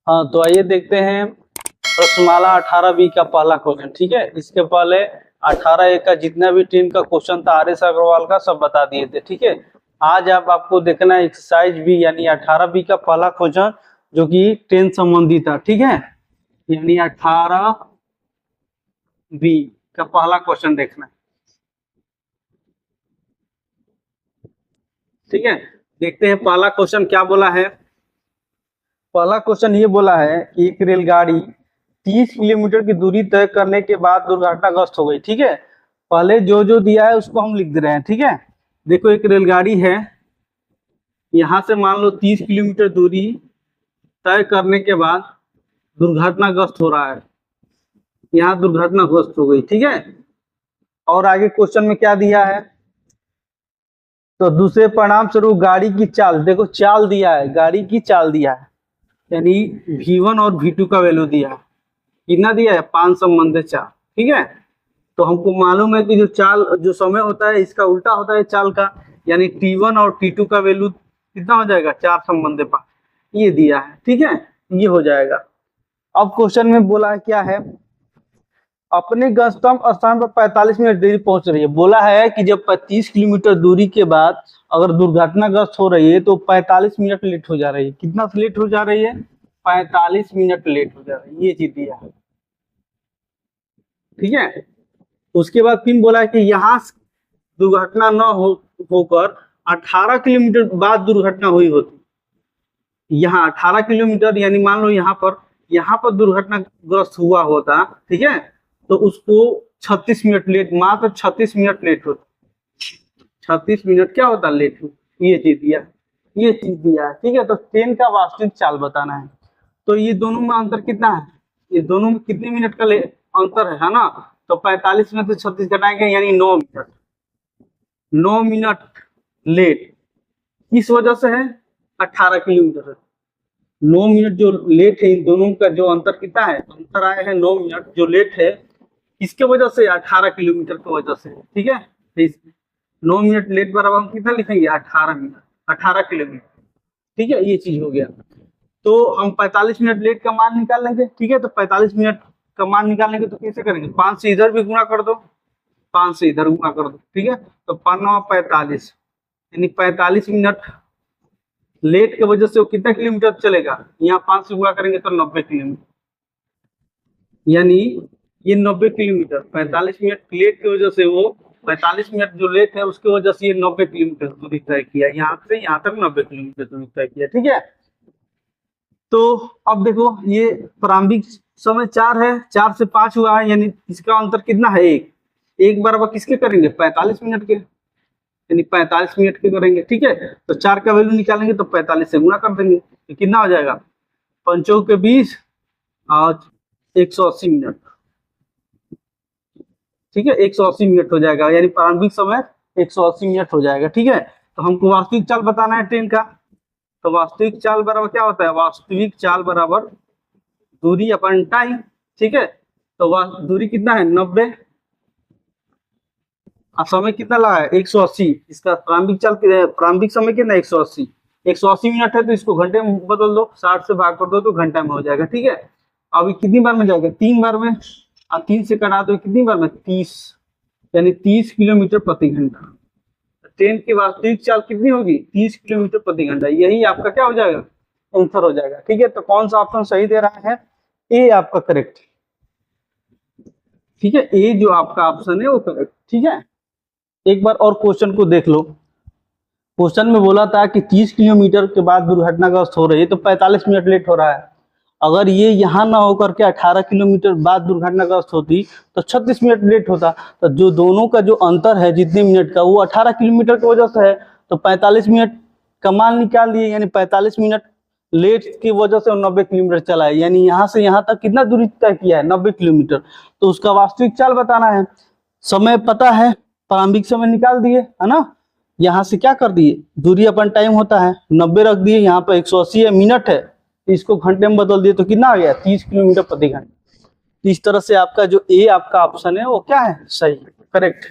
हाँ, तो आइए देखते हैं प्रश्नमाला 18B का पहला क्वेश्चन। ठीक है, इसके पहले 18A का जितना भी टेन का क्वेश्चन था आर एस अग्रवाल का सब बता दिए थे। ठीक है, आज आपको देखना है एक्सरसाइज बी यानी 18B का पहला क्वेश्चन जो कि 10 संबंधी था। ठीक है, यानी 18B का पहला क्वेश्चन देखना है। ठीक है, देखते हैं पहला क्वेश्चन क्या बोला है। पहला क्वेश्चन ये बोला है कि एक रेलगाड़ी 30 किलोमीटर की दूरी तय करने के बाद दुर्घटनाग्रस्त हो गई। ठीक है, पहले जो जो दिया है उसको हम लिख दे रहे हैं। ठीक है, देखो एक रेलगाड़ी है, यहां से मान लो 30 किलोमीटर दूरी तय करने के बाद दुर्घटनाग्रस्त हो रहा है, यहाँ दुर्घटनाग्रस्त हो गई। ठीक है, और आगे क्वेश्चन में क्या दिया है, तो दूसरे परिणाम स्वरूप गाड़ी की चाल, देखो चाल दिया है, गाड़ी की चाल दिया है, यानी V1 और V2 का वैल्यू दिया है। कितना दिया है, 5 संबंधित चाल। ठीक है, तो हमको मालूम है कि जो चाल जो समय होता है इसका उल्टा होता है चाल का, यानी T1 और T2 का वैल्यू कितना हो जाएगा, 4 संबंधित 5, ये दिया है। ठीक है, ये हो जाएगा। अब क्वेश्चन में बोला है क्या है, अपने गंतव्य स्थान पर 45 मिनट देरी पहुंच रही है। बोला है कि जब 25 किलोमीटर दूरी के बाद अगर दुर्घटनाग्रस्त हो रही है तो 45 मिनट लेट हो जा रही है। कितना लेट हो जा रही है, 45 मिनट लेट हो जा रही है, ये चीज दिया है। ठीक है, उसके बाद फिर बोला है कि यहाँ दुर्घटना न होकर 18 किलोमीटर बाद दुर्घटना हुई होती। यहाँ 18 किलोमीटर यानी मान लो यहाँ पर दुर्घटनाग्रस्त हुआ होता। ठीक है, तो उसको 36 मिनट लेट, मात्र 36 मिनट लेट होता। 36 मिनट क्या होता, लेट हो, ये चीज दिया, ये चीज दिया है। ठीक है, तो ट्रेन का वास्तविक चाल बताना है। तो ये दोनों में अंतर कितना है, ये दोनों में कितने मिनट का अंतर है ना, तो 45 में से 36 घटाएंगे यानी 9 मिनट। 9 मिनट लेट किस वजह से है, 18 किलोमीटर है। 9 मिनट जो लेट है, इन दोनों का जो अंतर कितना है, अंतर आया है 9 मिनट जो लेट है, किसके वजह से, 18 किलोमीटर की वजह से। ठीक है, 9 मिनट लेट बराबर हम कितना लिखेंगे, 18 मिनट, 18 किलोमीटर। ठीक है, ये चीज हो गया। तो हम 45 मिनट लेट का मान निकाल लेंगे। ठीक है, तो 45 मिनट का मान निकालेंगे तो कैसे करेंगे, 5 से इधर भी गुणा कर दो, 5 से इधर गुणा कर दो। ठीक है, तो 5×9=45 यानी 45 मिनट लेट की वजह से वो कितना किलोमीटर चलेगा, यहाँ 5 से गुणा करेंगे तो 90 किलोमीटर, यानी ये 90 किलोमीटर 45 मिनट लेट की वजह से, वो 45 मिनट जो लेट है उसकी वजह से ये 90 किलोमीटर दूरी तय किया, यहाँ से यहाँ तक 90 किलोमीटर दूरी तय किया। ठीक है, तो अब देखो ये प्रारंभिक समय 4 है, 4 से 5 हुआ है, यानी इसका अंतर कितना है, एक बराबर किसके करेंगे, 45 मिनट के, यानी 45 मिनट के करेंगे। ठीक है, तो 4 का वैल्यू निकालेंगे तो 45 से गुणा कर देंगे, तो कितना हो जाएगा, 5 के 20 और 180 मिनट। ठीक है, 180 मिनट हो जाएगा, यानी प्रारंभिक समय 180 मिनट हो जाएगा। ठीक है, तो हमको वास्तविक चाल बताना है ट्रेन का, तो वास्तविक चाल बराबर क्या होता है, वास्तविक चाल बराबर दूरी अपन टाइम। ठीक है, तो दूरी कितना है, 90, समय कितना लगा है, 180, इसका प्रारंभिक समय कितना, 180, 180 मिनट है, तो इसको घंटे में बदल दो, 60 से भाग कर दो तो घंटा में हो जाएगा। ठीक है, अभी कितनी बार में जाएगा, 3 बार में, और 3 से कटा दो कितनी बार में, 30, यानी 30 किलोमीटर प्रति घंटा। ट्रेन की वास्तविक चाल कितनी होगी, 30 किलोमीटर प्रति घंटा, यही आपका क्या हो जाएगा, आंसर हो जाएगा। ठीक है, तो कौन सा ऑप्शन सही दे रहा है, ए आपका करेक्ट। ठीक है, ए जो आपका ऑप्शन है वो करेक्ट। ठीक है, एक बार और क्वेश्चन को देख लो। क्वेश्चन में बोला था कि 30 किलोमीटर के बाद दुर्घटनाग्रस्त हो रही है तो 45 मिनट लेट हो रहा है। अगर ये यहाँ ना होकर के 18 किलोमीटर बाद दुर्घटनाग्रस्त होती तो 36 मिनट लेट होता। तो जो दोनों का जो अंतर है जितने मिनट का, वो 18 किलोमीटर की वजह से है, तो 45 मिनट का मान निकाल दिए, यानी 45 मिनट लेट की वजह से 90 किलोमीटर चला है, यानी यहाँ से यहाँ तक कितना दूरी तय किया है, 90 किलोमीटर। तो उसका वास्तविक चाल बताना है, समय पता है, प्रारंभिक समय निकाल दिए है ना, यहाँ से क्या कर दिए, दूरी अपन टाइम होता है 90 रख दिए, यहाँ पर 180 है, मिनट है, इसको घंटे में बदल दिए तो कितना आ गया, 30 किलोमीटर प्रति घंटा। इस तरह से आपका जो ए आपका ऑप्शन है वो क्या है, सही, करेक्ट।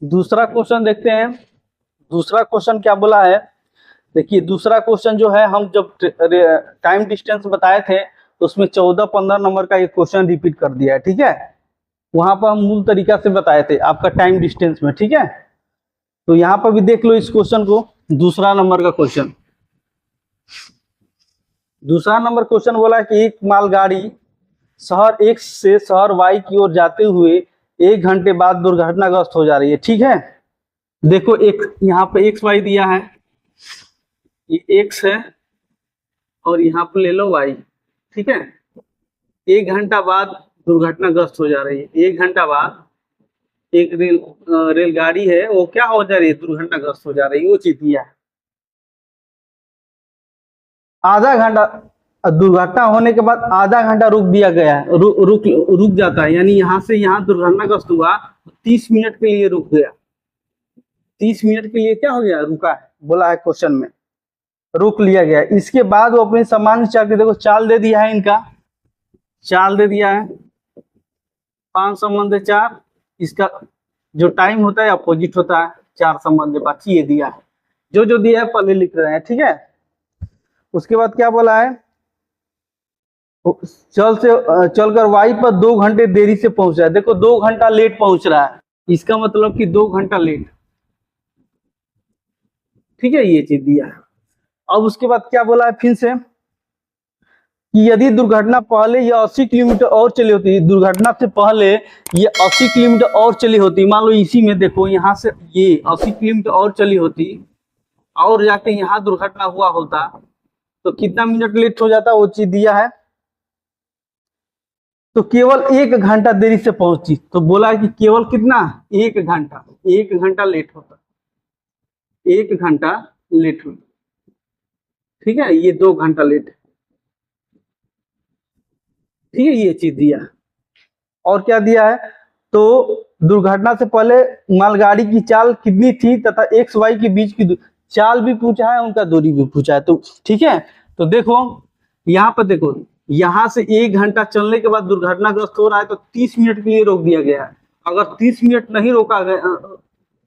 दूसरा क्वेश्चन देखते हैं। दूसरा क्वेश्चन क्या बोला है, देखिए दूसरा क्वेश्चन जो है, हम जब टाइम डिस्टेंस बताए थे तो उसमें 14-15 नंबर का एक क्वेश्चन रिपीट कर दिया है, ठीक है। वहां पर हम मूल तरीका से बताए थे आपका टाइम डिस्टेंस में, ठीक है। तो यहाँ पर भी देख लो इस क्वेश्चन को, दूसरा नंबर का क्वेश्चन। दूसरा नंबर क्वेश्चन बोला कि एक मालगाड़ी शहर X से शहर Y की ओर जाते हुए 1 घंटे बाद दुर्घटनाग्रस्त हो जा रही है, ठीक है। देखो एक यहाँ पे XY दिया है, ये X है और यहाँ पे ले लो Y, ठीक है। 1 घंटा बाद दुर्घटनाग्रस्त हो जा रही है। 1 घंटा बाद एक रेलगाड़ी है, वो क्या हो जा रही है, दुर्घटनाग्रस्त हो जा रही है, वो चीज दिया है। आधा घंटा दुर्घटना होने के बाद आधा घंटा रुक दिया गया है, रुक जाता है, यानी यहाँ से यहाँ दुर्घटनाग्रस्त हुआ 30 मिनट के लिए रुक गया। 30 मिनट के लिए क्या हो गया, रुका है, बोला है क्वेश्चन में, रुक लिया गया। इसके बाद वो अपनी सामान्य चाल के, देखो चाल दे दिया है, इनका चाल दे दिया है 5/4। इसका जो टाइम होता है अपोजिट होता है 4/5, ये दिया है। जो दिया है पहले लिख रहे हैं, ठीक है। उसके बाद क्या बोला है, चलकर वाई पर 2 घंटे देरी से पहुंचा है। देखो 2 घंटा लेट पहुंच रहा है, इसका मतलब कि 2 घंटा लेट, ठीक है, ये चीज दिया है। अब उसके बाद क्या बोला है फिर से, कि यदि दुर्घटना पहले ये 80 किलोमीटर और चली होती, दुर्घटना से पहले ये 80 किलोमीटर और चली होती, मान लो इसी में देखो यहाँ से ये 80 किलोमीटर और चली होती और जाके यहाँ दुर्घटना हुआ होता, तो कितना मिनट लेट हो जाता, वो चीज दिया है। तो केवल 1 घंटा देरी से पहुंची, तो बोला है कि केवल कितना, 1 घंटा, 1 घंटा लेट होता, 1 घंटा लेट होता, ठीक है। ये 2 घंटा लेट, ठीक है, ये चीज दिया। और क्या दिया है, तो दुर्घटना से पहले मालगाड़ी की चाल कितनी थी तथा XY के बीच की चाल भी पूछा है, उनका दूरी भी पूछा है, तो ठीक है। तो देखो यहाँ पर देखो, यहाँ से 1 घंटा चलने के बाद दुर्घटनाग्रस्त हो रहा है, तो 30 मिनट के लिए रोक दिया गया है। अगर 30 मिनट नहीं रोका गया,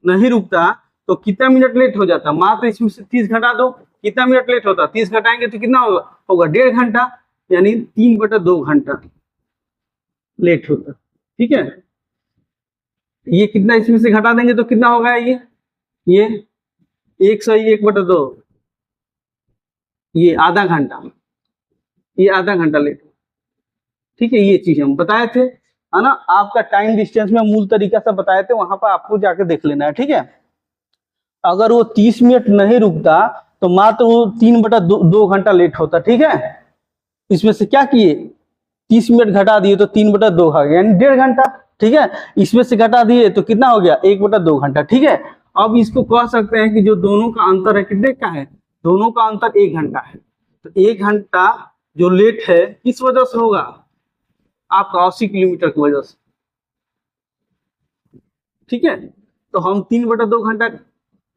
नहीं रुकता, तो कितना मिनट लेट हो जाता, मात्र इसमें से 30 घटा दो, कितना मिनट लेट होता, 30 घटाएंगे तो कितना होगा 1.5 घंटा, यानी 3/2 घंटा लेट होता, ठीक है। ये कितना इसमें से घटा देंगे तो कितना होगा, ये 1 सही 1/2, ये आधा घंटा, ये आधा घंटा लेट, ठीक है। ये चीज हम बताए थे, है ना। आपका टाइम डिस्टेंस में मूल तरीका से बताए थे, वहां पर आपको जाके देख लेना है, ठीक है। अगर वो 30 मिनट नहीं रुकता तो मात्र वो 3/2 घंटा लेट होता, ठीक है। इसमें से क्या किए, 30 मिनट घटा दिए तो 3/2 आ गया, यानी 1.5 घंटा, ठीक है। इसमें से घटा दिए तो कितना हो गया, 1/2 घंटा, ठीक है। अब इसको कह सकते हैं कि जो दोनों का अंतर है कितने का है, दोनों का अंतर 1 घंटा है। तो 1 घंटा जो लेट है किस वजह से होगा, आपका 80 किलोमीटर की वजह से, ठीक है। तो हम 3/2 घंटा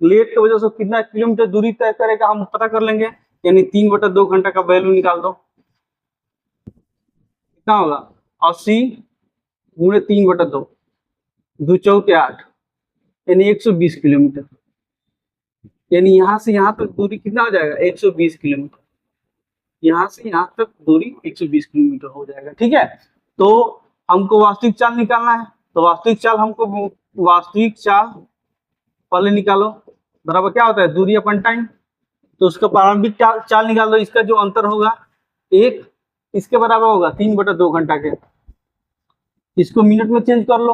लेट की वजह से कितना किलोमीटर दूरी तय करेगा हम पता कर लेंगे, यानी 3/2 घंटा का वैल्यू निकाल दो, कितना होगा 80 गुणे 3/2, 2 चौके 8, यानी 120 किलोमीटर, यानी यहाँ से यहाँ तक दूरी कितना हो जाएगा 120 किलोमीटर, यहाँ से यहाँ तक दूरी 120 किलोमीटर हो जाएगा, ठीक है। तो हमको वास्तविक चाल निकालना है, तो वास्तविक चाल पहले निकालो, बराबर क्या होता है दूरी अपन टाइम, तो उसका प्रारंभिक चाल निकाल दो, इसका जो अंतर होगा 1, इसके बराबर होगा 3/2 घंटा के, इसको मिनट में चेंज कर लो,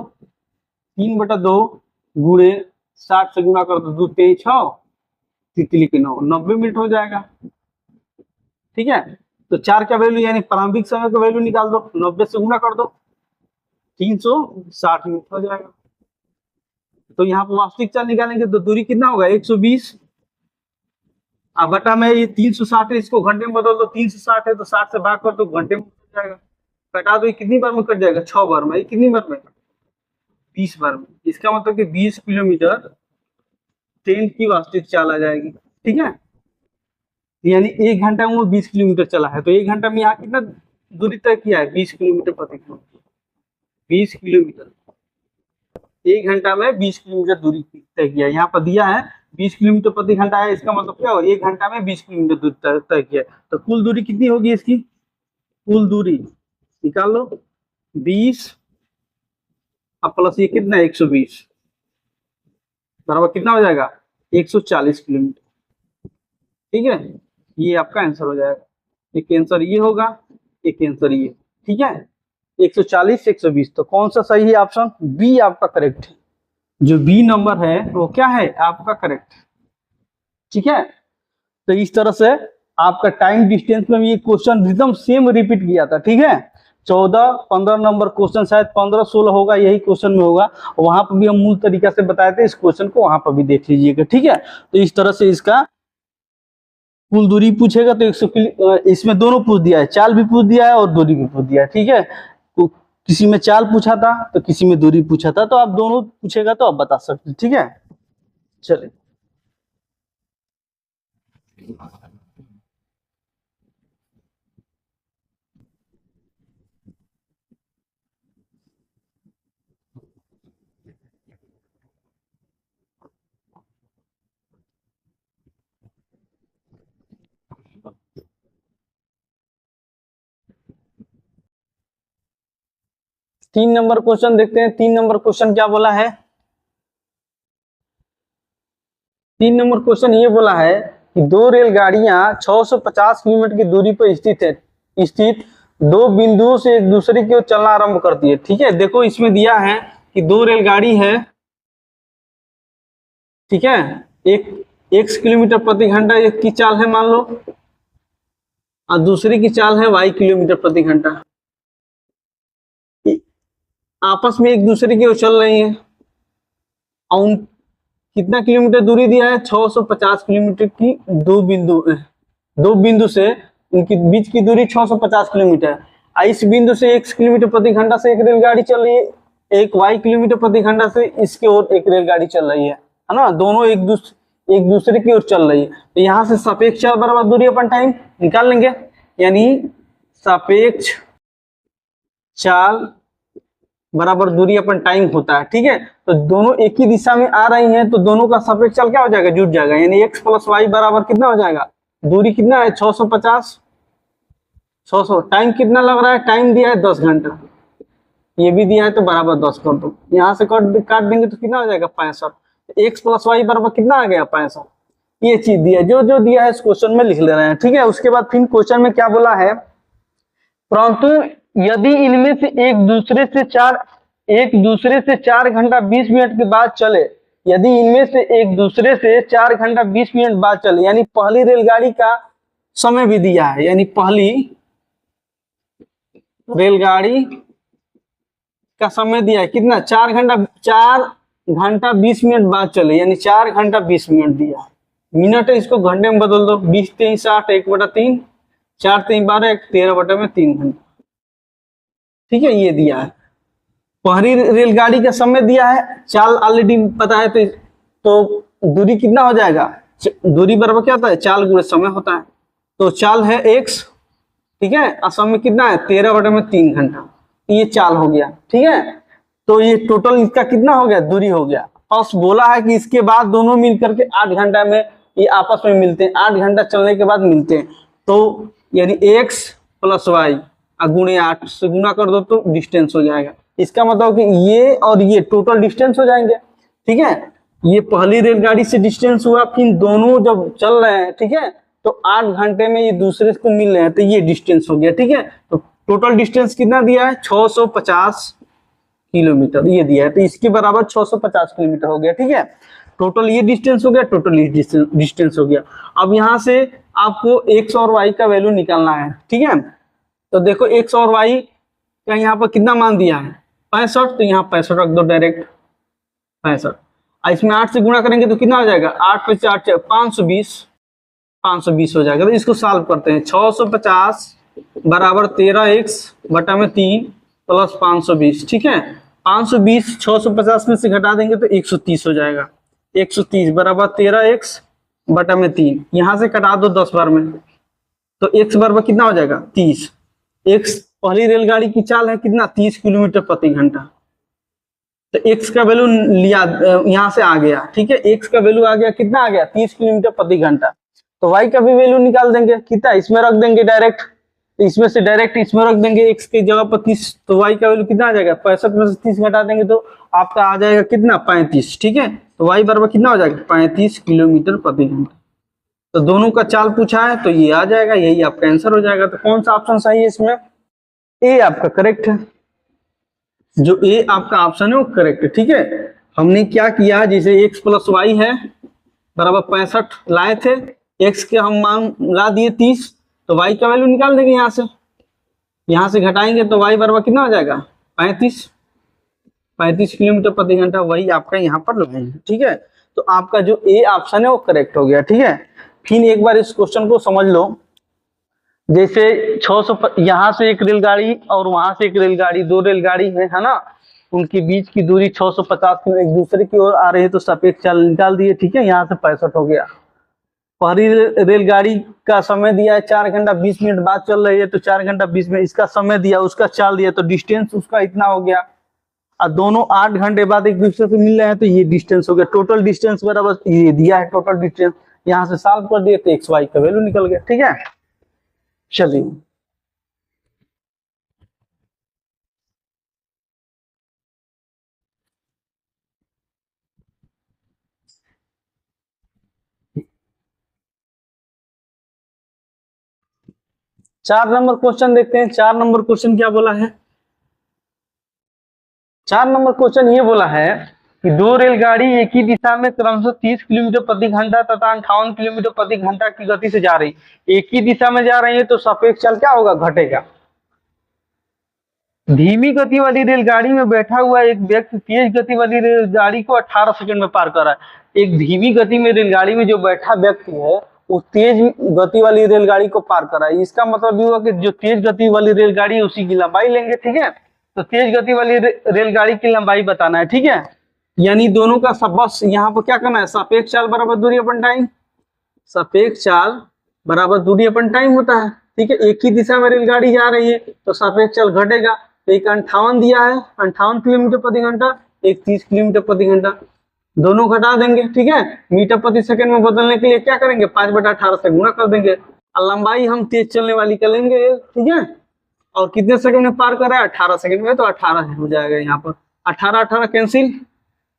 3/2 गुणे 60 से गुना कर दो, 2 3 6 तितली के 9, 90 मिनट हो जाएगा, ठीक है। तो 4 का वैल्यू यानी प्रारंभिक समय का वैल्यू निकाल दो, 90 से गुना कर दो, 360 मिनट हो जाएगा। तो यहाँ पर वास्तविक चाल निकालेंगे तो दूरी कितना होगा 120, अब बटा में ये 360 है, इसको घंटे में बदल दो, 360 है तो 60 से भाग कर दो, घंटे में कट जाएगा, कटा दो, कितनी बार में कट जाएगा 6 बार में, कितनी बार में 20 बार में। इसका मतलब कि 20 किलोमीटर ट्रेन की वास्तविक चाल आ जाएगी, ठीक है। यानी 1 घंटा में वो 20 किलोमीटर चला है, तो 1 घंटा में यहाँ कितना दूरी तय किया है 20 किलोमीटर प्रति घंटा, 20 किलोमीटर 1 घंटा में 20 किलोमीटर दूरी तय किया। यहाँ पर दिया है 20 किलोमीटर प्रति घंटा है, इसका मतलब क्या हो, 1 घंटा में 20 किलोमीटर दूरी तय किया। तो कुल दूरी कितनी होगी इसकी, कुल दूरी निकाल लो, 20 अब प्लस ये कितना है 120 बराबर कितना हो जाएगा 140 किलोमीटर। ठीक है, ये आपका आंसर हो जाएगा। एक आंसर ये होगा, एक आंसर ये। ठीक है, 140 120, तो कौन सा सही है, ऑप्शन बी आपका करेक्ट है। जो बी नंबर है वो क्या है आपका करेक्ट। ठीक है, तो इस तरह से आपका टाइम डिस्टेंस में ये क्वेश्चन एकदम सेम रिपीट किया था। ठीक है, 14-15 नंबर क्वेश्चन, शायद 15-16 होगा, यही क्वेश्चन में होगा। वहां पर भी हम मूल तरीका से बताए थे, इस क्वेश्चन को वहां पर भी देख लीजिएगा। ठीक है, तो इस तरह से इसका कुल दूरी पूछेगा तो 100 इसमें दोनों पूछ दिया है, चाल भी पूछ दिया है और दूरी भी पूछ दिया है। ठीक है, तो किसी में चाल पूछा था तो किसी में दूरी पूछा था, तो आप दोनों पूछेगा तो आप बता सकते हैं। ठीक है, चलिए 3 नंबर क्वेश्चन देखते हैं। 3 नंबर क्वेश्चन क्या बोला है, 3 नंबर क्वेश्चन ये बोला है कि दो रेलगाड़ियां 650 किलोमीटर की दूरी पर स्थित दो बिंदुओं से एक दूसरे की ओर चलना आरंभ करती है। ठीक है, देखो इसमें दिया है कि दो रेलगाड़ी है। ठीक है, एक 1 किलोमीटर प्रति घंटा एक की चाल है मान लो, और दूसरी की चाल है y किलोमीटर प्रति घंटा। आपस में एक दूसरे की ओर चल रही है और कितना किलोमीटर दूरी दिया है 650 किलोमीटर की। दो बिंदु से उनकी बीच की दूरी 650 किलोमीटर है। इस बिंदु से 1 किलोमीटर प्रति घंटा से एक रेलगाड़ी चल रही है, एक y किलोमीटर प्रति घंटा से इसके ओर एक रेलगाड़ी चल रही है ना, दोनों एक दूसरे की ओर चल रही है। तो यहाँ से सापेक्ष चाल बराबर दूरी अपन टाइम निकाल लेंगे, यानी सापेक्ष चाल बराबर दूरी अपन टाइम होता है। ठीक है, तो दोनों एक ही दिशा में आ रही हैं, तो दोनों का सापेक्ष चाल क्या हो जाएगा, जुड़ जाएगा, यानी x प्लस वाई बराबर कितना हो जाएगा, दूरी कितना है 650, 600, टाइम कितना लग रहा है, टाइम दिया है 10 घंटा, ये भी दिया है तो बराबर 10 कर दो, यहाँ से काट देंगे तो कितना हो जाएगा 65। x प्लस वाई बराबर कितना आ गया 65। ये चीज दिया, जो दिया है इस क्वेश्चन में लिख ले रहे हैं। ठीक है, उसके बाद फिर क्वेश्चन में क्या बोला है, परंतु यदि इनमें से एक दूसरे से 4 घंटा 20 मिनट के बाद चले, यदि इनमें से एक दूसरे से 4 घंटा 20 मिनट बाद चले, यानी पहली रेलगाड़ी का समय भी दिया है, यानी पहली रेलगाड़ी का समय दिया है कितना, 4 घंटा 20 मिनट बाद चले, यानी 4 घंटा 20 मिनट दिया है। मिनट है, इसको घंटे में बदल दो, 20 3 60 1/3, 4 3 12 13/3 घंटा। ठीक है, ये दिया है। पहली रेलगाड़ी का समय दिया है, चाल ऑलरेडी पता है, तो दूरी कितना हो जाएगा, दूरी बराबर क्या होता है, चाल गुणे समय होता है। तो चाल है x, ठीक है, और समय कितना है 13/3 घंटा, ये चाल हो गया। ठीक है, तो ये टोटल इसका कितना हो गया, दूरी हो गया। फर्स्ट बोला है कि इसके बाद दोनों मिल करके 8 घंटा में ये आपस में मिलते हैं, 8 घंटा चलने के बाद मिलते हैं, तो यानी x प्लस वाई गुणे 8 से गुना कर दो तो डिस्टेंस हो जाएगा। इसका मतलब कि ये और ये टोटल डिस्टेंस हो जाएंगे। ठीक है, ये पहली रेलगाड़ी से डिस्टेंस हुआ, फिर दोनों जब चल रहे हैं, ठीक है, तो 8 घंटे में ये दूसरे को मिल रहे हैं, तो ये डिस्टेंस हो गया। ठीक है, तो टोटल डिस्टेंस कितना दिया है 650 किलोमीटर ये दिया है, तो इसके बराबर 650 किलोमीटर हो गया। ठीक है, टोटल ये डिस्टेंस हो गया, टोटल ये डिस्टेंस हो गया। अब यहाँ से आपको x और y का वैल्यू निकालना है। ठीक है, तो देखो x और y का यहाँ पर कितना मान दिया है 65, तो यहाँ 65 रख दो डायरेक्ट 65, इसमें 8 से गुणा करेंगे तो कितना हो जाएगा, 8 पे 4 520 हो जाएगा। तो इसको सॉल्व करते हैं, 650 बराबर 13x/3 प्लस 520। ठीक है, 520 650 में से घटा देंगे तो 130 हो जाएगा, 130 बराबर 13x/3, यहाँ से कटा दो 10 बार में, तो x बराबर कितना हो जाएगा 30। x पहली रेलगाड़ी की चाल है कितना 30 किलोमीटर प्रति घंटा, तो x का वैल्यू लिया यहाँ से आ गया, ठीक है, x का वैल्यू आ गया, कितना आ गया 30 किलोमीटर प्रति घंटा। तो y का भी वैल्यू निकाल देंगे, कितना इसमें रख देंगे डायरेक्ट, इसमें से डायरेक्ट इसमें रख देंगे x की जगह पर 30, तो y का वैल्यू कितना आ जाएगा 65 में से 30 घटा देंगे तो आपका आ जाएगा कितना 35, ठीक है। तो y बराबर कितना हो जाएगा 35 किलोमीटर प्रति घंटा। तो दोनों का चाल पूछा है तो ये आ जाएगा, यही आपका आंसर हो जाएगा। तो कौन सा ऑप्शन सही है इसमें, ए आपका करेक्ट है, जो ए आपका ऑप्शन है वो करेक्ट है, ठीक है। हमने क्या किया, जैसे x प्लस वाई है बराबर 65 लाए थे, x के हम मान ला दिए 30, तो y का वैल्यू निकाल देंगे यहाँ से घटाएंगे तो y बराबर कितना हो जाएगा 35 किलोमीटर प्रति घंटा, वही आपका यहाँ पर लगाएंगे, ठीक है। तो आपका जो ए ऑप्शन है वो करेक्ट हो गया, ठीक है। फिर एक बार इस क्वेश्चन को समझ लो, जैसे 600 यहाँ से एक रेलगाड़ी और वहां से एक रेलगाड़ी, दो रेलगाड़ी है ना, उनके बीच की दूरी 650 किलोमीटर एक दूसरे की ओर आ रही है, तो सापेक्ष चाल निकाल दिए, ठीक है। यहाँ से 65 हो गया। पहली रेलगाड़ी का समय दिया है 4 घंटा 20 मिनट बाद चल रही है, तो 4 घंटा 20 मिनट इसका समय दिया, उसका चाल दिया, तो डिस्टेंस उसका इतना हो गया। और दोनों 8 घंटे बाद एक दूसरे से मिल रहे हैं, तो ये डिस्टेंस हो गया। टोटल डिस्टेंस बराबर ये दिया है टोटल डिस्टेंस, यहाँ से सॉल्व कर दिए तो एक्स वाई का वैल्यू निकल गया, ठीक है। चलिए चार नंबर क्वेश्चन देखते हैं। 4 नंबर क्वेश्चन क्या बोला है, 4 नंबर क्वेश्चन ये बोला है कि दो रेलगाड़ी एक ही दिशा में क्रमशः 30 किलोमीटर प्रति घंटा तथा 58 किलोमीटर प्रति घंटा की गति से जा रही, एक ही दिशा में जा रही है, तो सापेक्ष चाल क्या होगा, घटेगा। धीमी गति वाली रेलगाड़ी में बैठा हुआ एक व्यक्ति तेज गति वाली रेलगाड़ी को 18 सेकंड में पार कर रहा है। एक धीमी गति में रेलगाड़ी में जो बैठा व्यक्ति है वो तेज गति वाली रेलगाड़ी को पार कर रहा है। इसका मतलब ये हुआ कि जो तेज गति वाली रेलगाड़ी है उसी की लंबाई लेंगे, ठीक है। तो तेज गति वाली रेलगाड़ी की लंबाई बताना है, ठीक है। यानी दोनों का सब बस यहाँ पर क्या करना है, सापेक्ष चाल बराबर दूरी अपन टाइम, सापेक्ष चाल बराबर दूरी अपन टाइम होता है, ठीक है। एक ही दिशा में रेलगाड़ी जा रही है तो सापेक्ष चाल घटेगा। तो एक 58 दिया है, 58 किलोमीटर प्रति घंटा, एक 30 किलोमीटर प्रति घंटा, दोनों घटा देंगे, ठीक है। मीटर प्रति सेकंड में बदलने के लिए क्या करेंगे 5/18 से गुणा कर देंगे, और लंबाई हम तेज चलने वाली कर लेंगे, ठीक है। और कितने सेकंड में पार कर रहा है 18 सेकंड में, तो 18 हो जाएगा यहाँ पर, 18 कैंसिल,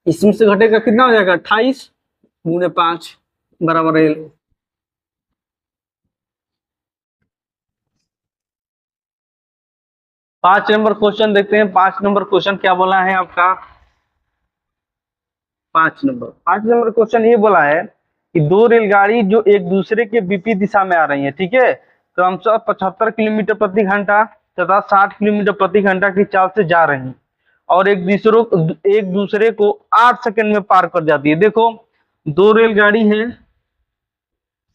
इसमें से घटेगा कितना हो जाएगा 28 गुणे 5 बराबर है 5 नंबर क्वेश्चन देखते हैं। 5 नंबर क्वेश्चन क्या बोला है आपका, 5 नंबर क्वेश्चन ये बोला है कि दो रेलगाड़ी जो एक दूसरे के विपरीत दिशा में आ रही है, ठीक है, क्रमशः 75 किलोमीटर प्रति घंटा तथा 60 किलोमीटर प्रति घंटा की चाल से जा रही है और एक दूसरे को 8 सेकंड में पार कर जाती है। देखो दो रेलगाड़ी है,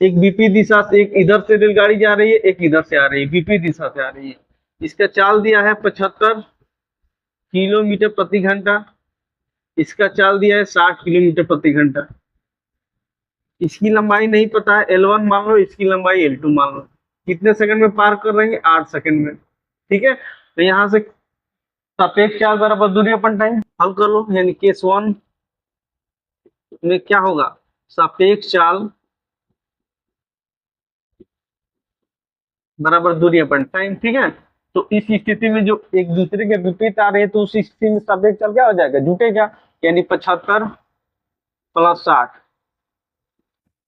एक विपरीत दिशा से, एक इधर से रेलगाड़ी जा रही है, एक इधर से आ रही है, विपरीत दिशा से आ रही है। इसका चाल दिया है 75 किलोमीटर प्रति घंटा, इसका चाल दिया है 60 किलोमीटर प्रति घंटा। इसकी लंबाई नहीं पता है, L1 मान लो, इसकी लंबाई L2 मान लो। कितने सेकंड में पार कर रही है 8 सेकंड में, ठीक है। तो यहाँ से सापेक्ष चाल बराबर दूरी अपन टाइम हल कर लो, यानी केस 1 में क्या होगा, सापेक्ष चाल बराबर दूरी अपन टाइम, ठीक है। तो इस स्थिति में जो एक दूसरे के विपरीत आ रहे हैं तो उस स्थिति में सापेक्ष चाल क्या हो जाएगा, जुटेगा, यानी 75 + 60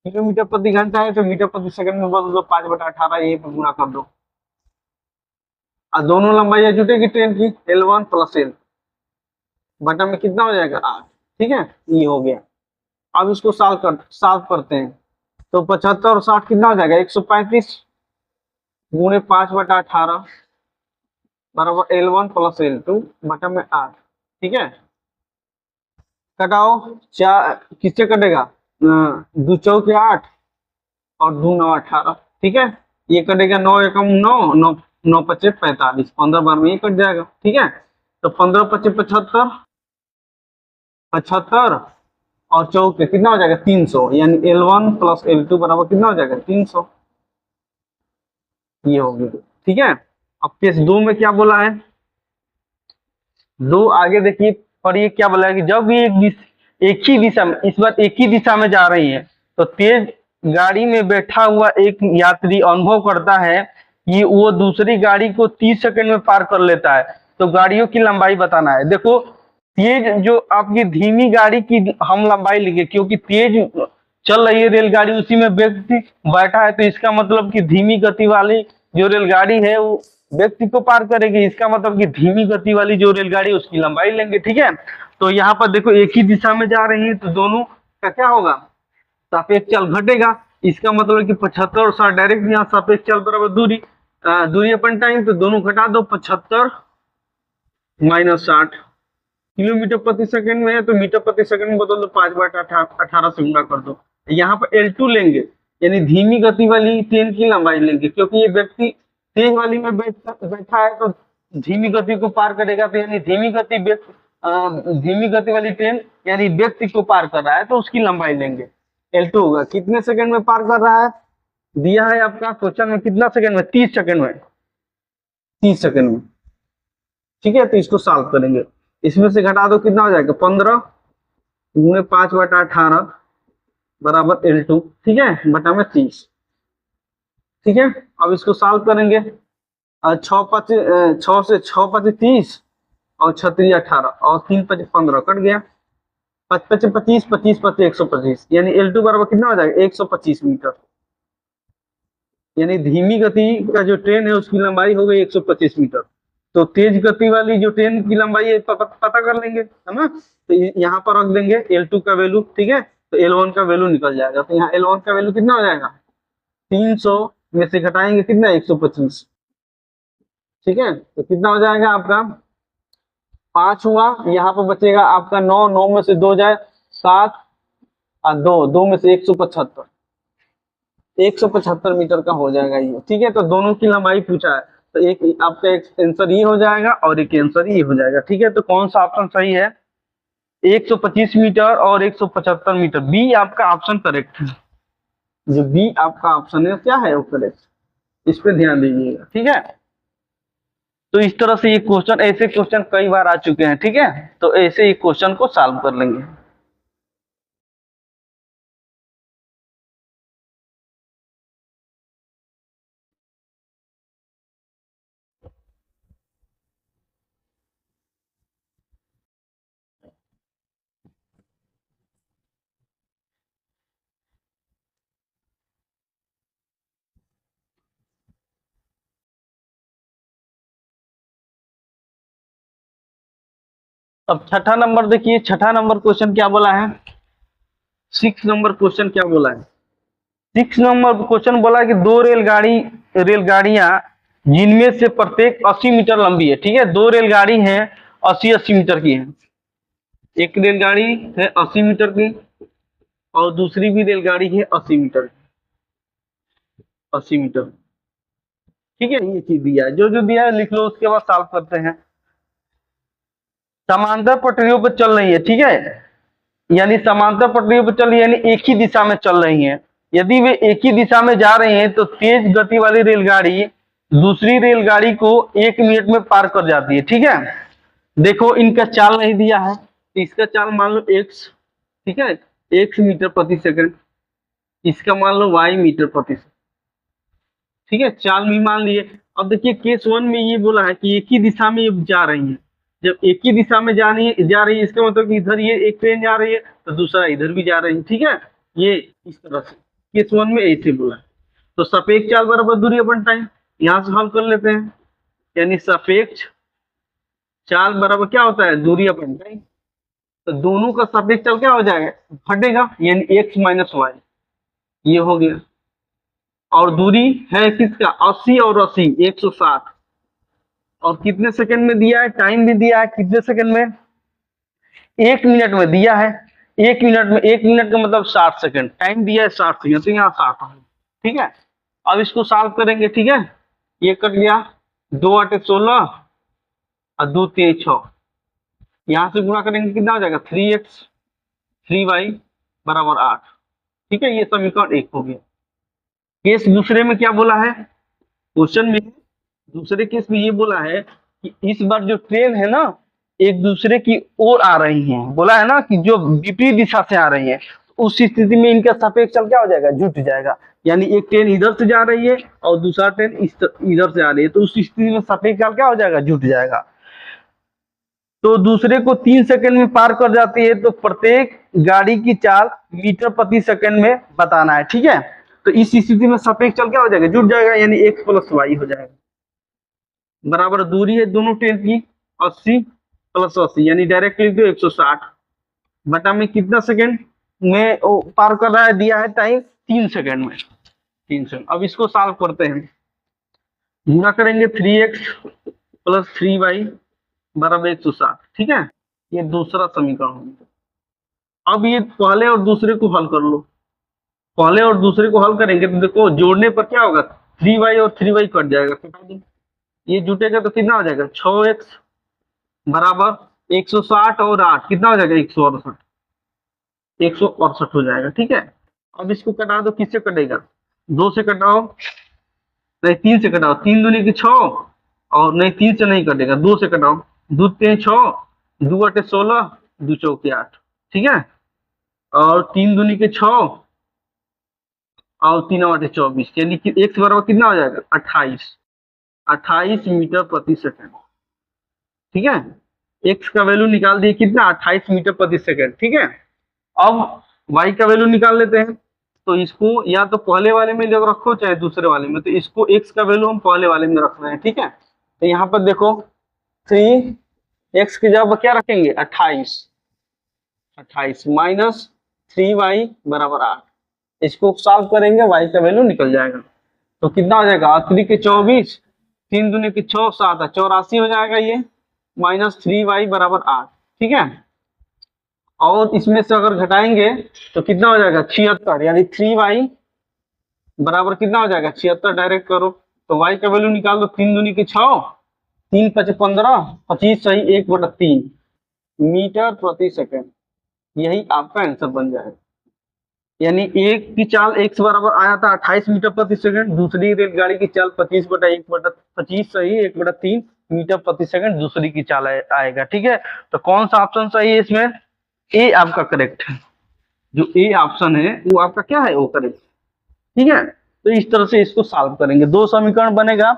किलोमीटर प्रति घंटा है, तो मीटर प्रति सेकंड में बदल दो, 5/18 ये पे गुणा कर दो, और दोनों लंबाई जुटेगी ट्रेन की, L1 + L बटा में कितना हो जाएगा 8, ठीक है, ये हो गया। अब इसको सॉल्व करते हैं, तो 75 और 60 कितना हो जाएगा 135 गुणे 5/18 बराबर L1 + L2 बटा में 8, ठीक है। कटाओ, चार किससे कटेगा, 2 चौके 8 और 2 9 18, ठीक है। ये कटेगा 9 एकम 9, 9 9 25 45, 15 बार में ये कट जाएगा, ठीक है। तो 15 25 75, 75 और चौके कितना हो जाएगा 300, यानी L1 + L2 बराबर कितना हो जाएगा 300, ये हो गया, ठीक है। अब केस 2 में क्या बोला है, दो आगे देखिए और ये क्या बोला है कि जब ये एक ही दिशा में, इस बार एक ही दिशा में जा रही है, तो तेज गाड़ी में बैठा हुआ एक यात्री अनुभव करता है कि वो दूसरी गाड़ी को 30 सेकंड में पार कर लेता है। तो गाड़ियों की लंबाई बताना है। देखो तेज जो आपकी धीमी गाड़ी की हम लंबाई लिखे, क्योंकि तेज चल रही है रेलगाड़ी, उसी में व्यक्ति बैठा है, तो इसका मतलब कि धीमी गति वाली जो रेलगाड़ी है वो व्यक्ति को पार करेगी। इसका मतलब कि धीमी गति वाली जो रेलगाड़ी उसकी लंबाई लेंगे। ठीक है, तो यहाँ पर देखो एक ही दिशा में जा रही है, तो दोनों का क्या होगा, सापेक्ष चाल घटेगा। इसका मतलब है कि 75 और 60 डायरेक्ट यहाँ सापेक्ष चाल बराबर दूरी, दूरी अपन टाइम, तो दोनों घटा दो, 75 माइनस 60 किलोमीटर प्रति सेकंड में है, तो मीटर प्रति सेकंड में बदल दो, 5/18 से गुणा कर दो। यहाँ पर L2 लेंगे, यानी धीमी गति वाली ट्रेन की लंबाई लेंगे, क्योंकि ये व्यक्ति तेज वाली में बैठा है तो धीमी गति को पार करेगा, तो यानी धीमी गति वाली ट्रेन यानी व्यक्ति को पार कर रहा है, तो उसकी लंबाई लेंगे। L2 होगा, कितने सेकंड में पार कर रहा है, दिया है आपका क्वेश्चन में, कितना सेकंड में, 30 सेकंड में, 30 सेकंड में। ठीक है, तो इसको सॉल्व करेंगे, इसमें से घटा दो, कितना हो जाएगा, 15 गुणे 5/18 बराबर L2। ठीक है, बटा में 30। ठीक है, अब इसको सॉल्व करेंगे, 6 से 6 5 30 और 6 3 18 और 3 5 15 कट गया, 5 5 25 25 5 125, यानी L2 बराबर कितना हो जाएगा, 125 मीटर। यानी धीमी गति का जो ट्रेन है उसकी लंबाई हो गई 125 मीटर। तो तेज गति वाली जो ट्रेन की लंबाई है पता कर लेंगे, है ना। तो यहाँ पर रख देंगे L2 का वैल्यू। ठीक है, तो L1 का वैल्यू निकल जाएगा, तो यहाँ L1 का वैल्यू कितना हो जाएगा, 300 में से घटाएंगे कितना, 125। ठीक है, तो कितना हो जाएगा आपका, 5 हुआ, यहाँ पर बचेगा आपका 9, 9 में से 2 जाए 7 और 2, 2 में से 175, 175 मीटर का हो जाएगा ये। ठीक है, तो दोनों की लंबाई पूछा है, तो एक आपका एक आंसर ये हो जाएगा और एक आंसर ये हो जाएगा। ठीक है, तो कौन सा ऑप्शन सही है, 125 मीटर और 175 मीटर, बी आपका ऑप्शन करेक्ट है। जो बी आपका ऑप्शन है क्या है वो करेक्ट, इस पे ध्यान दीजिएगा। ठीक है, तो इस तरह से ये क्वेश्चन, ऐसे क्वेश्चन कई बार आ चुके हैं। ठीक है, तो ऐसे ही क्वेश्चन को सॉल्व कर लेंगे। अब छठा नंबर देखिए, छठा नंबर क्वेश्चन क्या बोला है, 6 नंबर क्वेश्चन क्या बोला है, 6 नंबर क्वेश्चन बोला है कि दो रेलगाड़ियां जिनमें से प्रत्येक 80 मीटर लंबी है। ठीक है, दो रेलगाड़ी हैं 80-80 मीटर की है, एक रेलगाड़ी है 80 मीटर की और दूसरी भी रेलगाड़ी है 80 मीटर, 80 मीटर। ठीक है, ये चीज दिया है, जो जो दिया है लिख लो, उसके बाद सॉल्व करते हैं। समांतर पटरियों पर चल रही है। ठीक है, यानी समांतर पटरियों पर चल रही है, यानी एक ही दिशा में चल रही है। यदि वे एक ही दिशा में जा रही हैं, तो तेज गति वाली रेलगाड़ी दूसरी रेलगाड़ी को 1 मिनट में पार कर जाती है। ठीक है, देखो इनका चाल नहीं दिया है, तो इसका चाल मान लो x, ठीक है, x मीटर प्रति सेकंड, इसका मान लो y मीटर प्रति सेकंड। ठीक है, चाल भी मान लिए। अब देखिए केस 1 में ये बोला है कि एक ही दिशा में ये जा रही है, जब एक ही दिशा में जा रही है इसका मतलब कि इधर ये एक ट्रेन जा रही है तो दूसरा इधर भी जा रही है। ठीक है, ये इस तरह से केस 1 में ऐसे बोला है। तो सापेक्ष चाल बराबर दूरी अपन टाइम, यहाँ से हल कर लेते हैं, यानी सापेक्ष चाल बराबर क्या होता है, दूरी अपन टाइम। तो दोनों का सापेक्ष चाल क्या हो जाएगा, घटेगा, यानी x माइनस वाई, ये हो गया। और दूरी है किसका, 80 और 80 160, और कितने सेकंड में दिया है, टाइम भी दिया है कितने सेकंड में, 1 मिनट में दिया है। 1 मिनट में, 1 मिनट का मतलब 60 सेकंड, टाइम दिया है 60 सेकंड, तो यहाँ 60 है। ठीक है, अब इसको सॉल्व करेंगे। ठीक है, ये कट गया, 2 8 16 और 2 3 6, यहाँ से गुणा करेंगे कितना हो जाएगा, 3x 3y बराबर 8। ठीक है, ये समीकरण 1 हो गया। केस दूसरे में क्या बोला है, क्वेश्चन में दूसरे केस में ये बोला है कि इस बार जो ट्रेन है ना, एक दूसरे की ओर आ रही हैं, बोला है ना कि जो विपरीत दिशा से आ रही है, उस स्थिति में इनका सापेक्ष चल क्या हो जाएगा, जुट जाएगा। यानी एक ट्रेन इधर से जा रही है और दूसरा ट्रेन इधर से आ रही है, तो उस स्थिति में सापेक्ष चल क्या हो जाएगा, जुट जाएगा। तो दूसरे को 3 सेकंड में पार कर जाती है, तो प्रत्येक गाड़ी की चाल मीटर प्रति सेकंड में बताना है, ठीक है। तो इस स्थिति में सापेक्ष चल क्या हो जाएगा, जुट जाएगा, यानी x + y हो जाएगा। बराबर दूरी है दोनों ट्रेन की 80 + 80, यानी डायरेक्ट लिख दो 160 बटा में कितना सेकंड में वो पार कर रहा है, दिया है टाइम 3 सेकंड में, 3 सेकंड। अब इसको सॉल्व करते हैं, गुणा करेंगे 3x + 3y बराबर 160, ठीक है। ये दूसरा समीकरण हो गया। अब ये पहले और दूसरे को हल कर लो। पहले और दूसरे को हल करेंगे तो देखो जोड़ने पर क्या होगा, 3y और 3y कट जाएगा, कटा दो। ये जुटेगा तो कितना हो जाएगा, 6x बराबर 160 और 8 कितना हो जाएगा, 168, 168 हो जाएगा, ठीक है। अब इसको कटा दो, किससे कटेगा, 2 से कटाओ, नहीं 3 से कटाओ, 3 दूनी की 6, और नहीं 3 से नहीं कटेगा, 2 से कटाओ, 2 3 6, 2 8 16, 2 4 8, ठीक है। और 3 दूनी के 6 और 3 8 24, यानी कि x बराबर कितना हो जाएगा, 28 मीटर प्रति सेकंड, ठीक है। x का वैल्यू निकाल दिए कितना, 28 मीटर प्रति सेकंड, ठीक है। अब y का वैल्यू निकाल लेते हैं, तो इसको या तो पहले वाले में जब रखो चाहे दूसरे वाले में, तो इसको x का वैल्यू हम पहले वाले में रख रहे हैं, ठीक है। तो यहाँ पर देखो 3x की जगह क्या रखेंगे, 28 माइनस 3y बराबर 8, इसको सॉल्व करेंगे, y का वैल्यू निकल जाएगा। तो कितना हो जाएगा, 3 के 24, 3 दूनी के 6 7 84 हो जाएगा ये, माइनस 3y बराबर 8, ठीक है। और इसमें से अगर घटाएंगे तो कितना हो जाएगा, 76, यानी 3y बराबर कितना हो जाएगा, 76, डायरेक्ट करो तो y का वैल्यू निकाल दो, 3 दूनी की 6, 3 5 15, 25 सही 1/3 मीटर प्रति सेकंड, यही आपका आंसर बन जाएगा। यानी एक की चाल x बराबर आया था 28 मीटर प्रति सेकंड, दूसरी रेलगाड़ी की चाल 25 सही 1/3 मीटर प्रति सेकंड दूसरी की चाल आएगा, ठीक है। तो कौन सा ऑप्शन सही है इसमें, ए आपका करेक्ट है, जो ए ऑप्शन है वो आपका क्या है, वो करेक्ट, ठीक है। तो इस तरह से इसको सॉल्व करेंगे, 2 समीकरण बनेगा,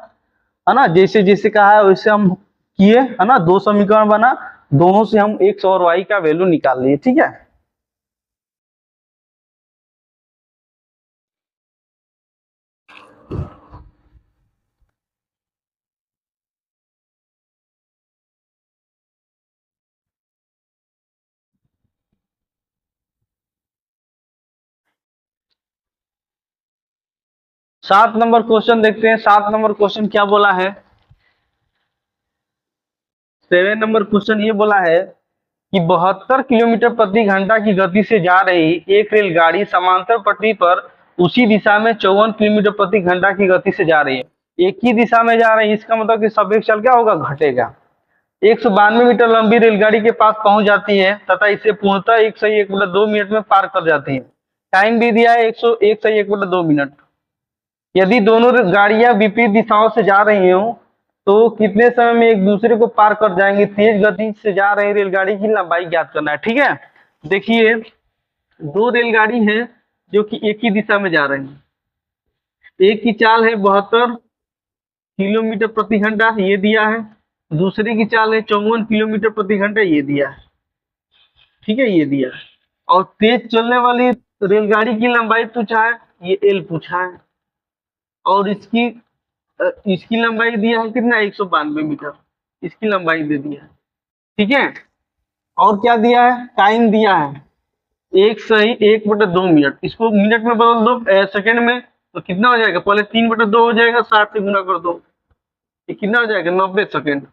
है ना, जैसे जैसे कहा है वैसे हम किए, है ना, 2 समीकरण बना, दोनों से हम x और y का वैल्यू निकाल लिए, ठीक है। सात नंबर क्वेश्चन देखते हैं, 7 नंबर क्वेश्चन क्या बोला है। 7 नंबर क्वेश्चन ये बोला है कि 72 किलोमीटर प्रति घंटा की गति से जा रही एक रेलगाड़ी समांतर पटरी पर उसी दिशा में 54 किलोमीटर प्रति घंटा की गति से जा रही है, एक ही दिशा में जा रही है, इसका मतलब कि सापेक्ष चल क्या होगा, घटेगा। 192 मीटर लंबी रेलगाड़ी के पास पहुंच जाती है तथा इसे पूर्णतः 1 मिनट में पार कर जाती है। टाइम भी दिया है 1 मिनट। यदि दोनों गाड़ियां विपरीत दिशाओं से जा रही हो तो कितने समय में एक दूसरे को पार कर जाएंगे, तेज गति से जा रही रेलगाड़ी की लंबाई ज्ञात करना है, ठीक है। देखिए 2 रेलगाड़ी है जो कि एक ही दिशा में जा रही है, एक की चाल है 72 किलोमीटर प्रति घंटा, ये दिया है, दूसरे की चाल है 54 किलोमीटर प्रति घंटा, ये दिया है, ठीक है, ये दिया है। और तेज चलने वाली रेलगाड़ी की लंबाई पूछा है, ये एल पूछा है, और इसकी लंबाई दिया है कितना, 192 मीटर, इसकी लंबाई दे दिया है, ठीक है। और क्या दिया है, टाइम दिया है 1 मिनट, इसको मिनट में बदल दो सेकंड में, तो कितना हो जाएगा, पहले 3/2 हो जाएगा, 60 से गुना कर दो, ये कितना हो जाएगा, 90 सेकंड,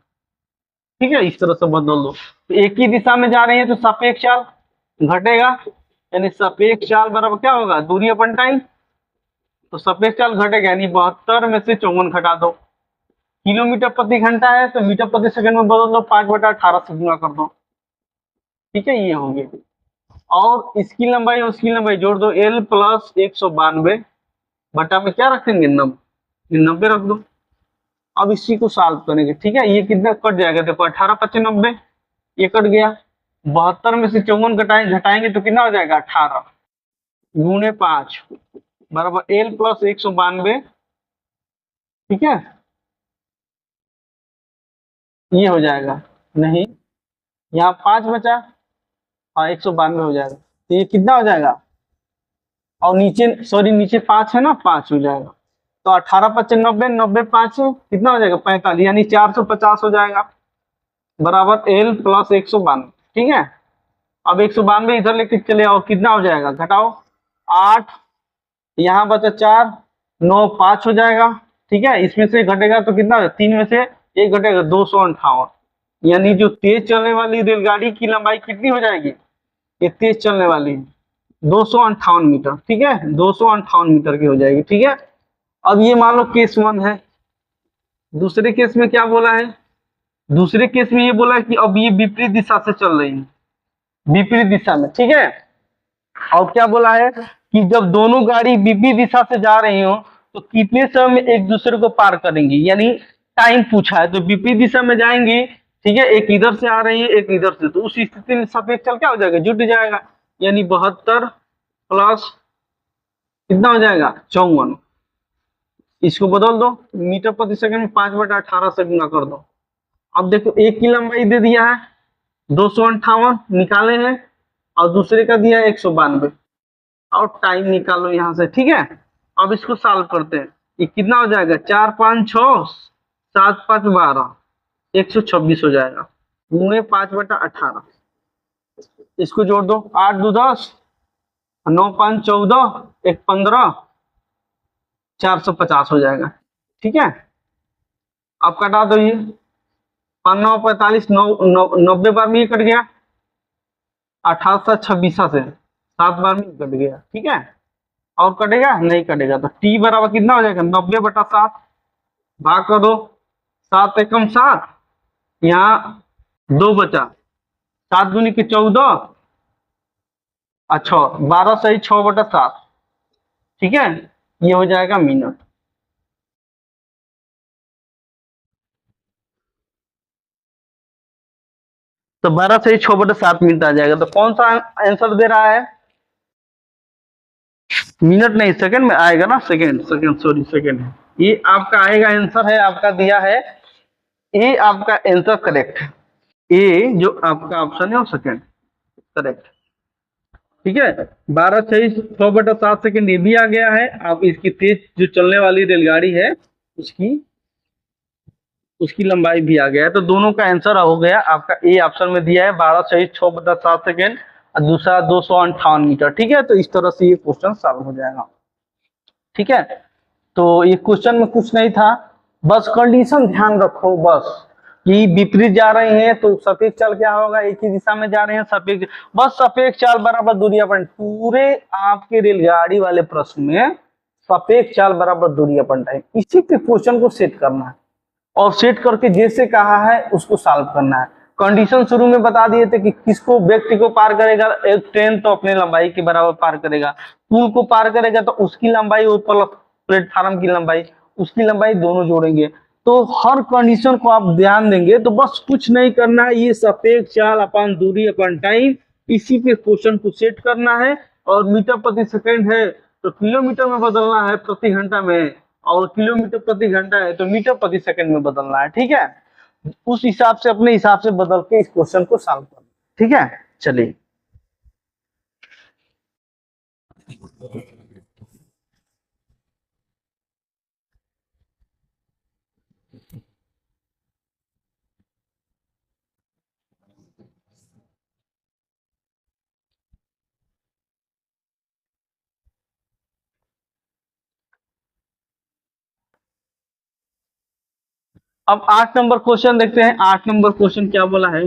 ठीक है। इस तरह से बदल दो, तो एक ही दिशा में जा रही है तो सापेक्ष चाल घटेगा, यानी सापेक्ष चाल बराबर क्या होगा, दूरी अपन टाइम, तो सापेक्ष चाल घटेगा, यानी 72 में से 54 घटा दो, किलोमीटर प्रति घंटा है तो मीटर प्रति सेकंड में बदल दो, 5/18 से गुना कर दो, ठीक है, ये हो गया। और इसकी लंबाई और उसकी लंबाई जोड़ दो, L + 192 बटा में क्या रखेंगे, 90 रख दो। अब इसी को सॉल्व करेंगे, ठीक है। ये कितना कट जाएगा, देखो 18 × 5 = 90, ये कट गया, 72 में से 54 घटाएंगे तो कितना हो जाएगा 18 गुणे 5 बराबर एल प्लस 192। ठीक है, ये हो जाएगा, नहीं यहाँ 5 बचा, हाँ 192 हो जाएगा, तो ये कितना हो जाएगा, और नीचे सॉरी नीचे 5 है ना, 5 हो जाएगा, तो 18 पच्चीस 90, 90 5 है, कितना हो जाएगा 45, यानी 450 हो जाएगा बराबर एल प्लस 192। ठीक है, अब 192 इधर लेके चले आओ, कितना हो जाएगा, घटाओ 8, यहाँ बचा 4, 9 5 हो जाएगा। ठीक है, इसमें से घटेगा तो कितना हो, 3 में से 1 घटेगा, 258, यानी जो तेज चलने वाली रेलगाड़ी की लंबाई कितनी हो जाएगी, ये तेज चलने वाली है 258 मीटर। ठीक है, 258 मीटर की हो जाएगी। ठीक है, अब ये मान लो केस 1 है। दूसरे केस में क्या बोला है, दूसरे केस में ये बोला है कि अब ये विपरीत दिशा से चल रही है, विपरीत दिशा में। ठीक है, और क्या बोला है कि जब दोनों गाड़ी विपरीत दिशा से जा रही हो तो कितने समय में एक दूसरे को पार करेंगी, यानी टाइम पूछा है, तो विपरीत दिशा में जाएंगी। ठीक है, एक इधर से आ रही है एक इधर से, तो उस स्थिति में सापेक्ष चाल क्या हो जाएगा, जुट जाएगा, यानी 72 प्लस कितना हो जाएगा 54। इसको बदल दो, मीटर प्रति सेकंड में 5/18 से गुना कर दो। अब देखो एक की लंबाई दे दिया है 258 निकाले हैं, और दूसरे का दिया है 192, और टाइम निकालो यहाँ से। ठीक है, अब इसको सॉल्व करते हैं, ये कितना हो जाएगा 4 5 6 7 5 12 126 हो जाएगा गुणे 5/18। इसको जोड़ दो, 8 2 10, 9 5 14, 1 15, 450 हो जाएगा। ठीक है, अब कटा दो, ये 5 9 45, 90 बार में ये कट गया, 18 26 से 7 बार में कट गया। ठीक है, और कटेगा नहीं कटेगा, तो टी बराबर कितना हो जाएगा 90/7, भाग कर दो, 7 एकम 7, यहाँ 2 बचा, 7 दूनी के 14, अच्छा 12 सही 6/7। ठीक है, ये हो जाएगा मिनट। तो 12 सही 6/7 मिनट आ जाएगा। तो कौन सा आंसर दे रहा है, मिनट नहीं सेकंड में आएगा ना, सेकंड सेकंड सॉरी सेकंड है, ये आपका आएगा आंसर है, आपका दिया है ए, आपका आंसर करेक्ट है, ए जो आपका ऑप्शन है वो सेकंड करेक्ट। ठीक है, 12 सही 6/7 सेकंड ये भी आ गया है। अब इसकी तेज जो चलने वाली रेलगाड़ी है उसकी लंबाई भी आ गया है, तो दोनों का आंसर हो गया आपका ए ऑप्शन में दिया है 12 सही 6/7 सेकंड, और दूसरा 258 मीटर। ठीक है, तो इस तरह से ये क्वेश्चन सॉल्व हो जाएगा। ठीक है, तो ये क्वेश्चन में कुछ नहीं था, बस कंडीशन ध्यान रखो, बस कि विपरीत जा रहे हैं तो सापेक्ष चाल क्या होगा, एक ही दिशा में जा रहे हैं सापेक्ष, बस सापेक्ष चाल बराबर दूरी अपन, पूरे आपके रेलगाड़ी वाले प्रश्न में सापेक्ष चाल बराबर दूरी अपन टाइम, इसी के क्वेश्चन को सेट करना है, और सेट करके जैसे कहा है उसको सॉल्व करना है। कंडीशन शुरू में बता दिए थे कि किसको व्यक्ति को पार करेगा, एक ट्रेन तो अपने लंबाई के बराबर पार करेगा, पुल को पार करेगा तो उसकी लंबाई और प्लेटफार्म की लंबाई, उसकी लंबाई दोनों जोड़ेंगे। तो हर कंडीशन को आप ध्यान देंगे, तो बस कुछ नहीं करना है, ये सापेक्ष चाल अपन दूरी अपन टाइम, इसी पे क्वेश्चन को सेट करना है। और मीटर प्रति सेकंड है तो किलोमीटर में बदलना है प्रति घंटा में, और किलोमीटर प्रति घंटा है तो मीटर प्रति सेकंड में बदलना है। ठीक है, उस हिसाब से अपने हिसाब से बदल के इस क्वेश्चन को सॉल्व करना। ठीक है, चलिए अब 8 नंबर क्वेश्चन देखते हैं। 8 नंबर क्वेश्चन क्या बोला है,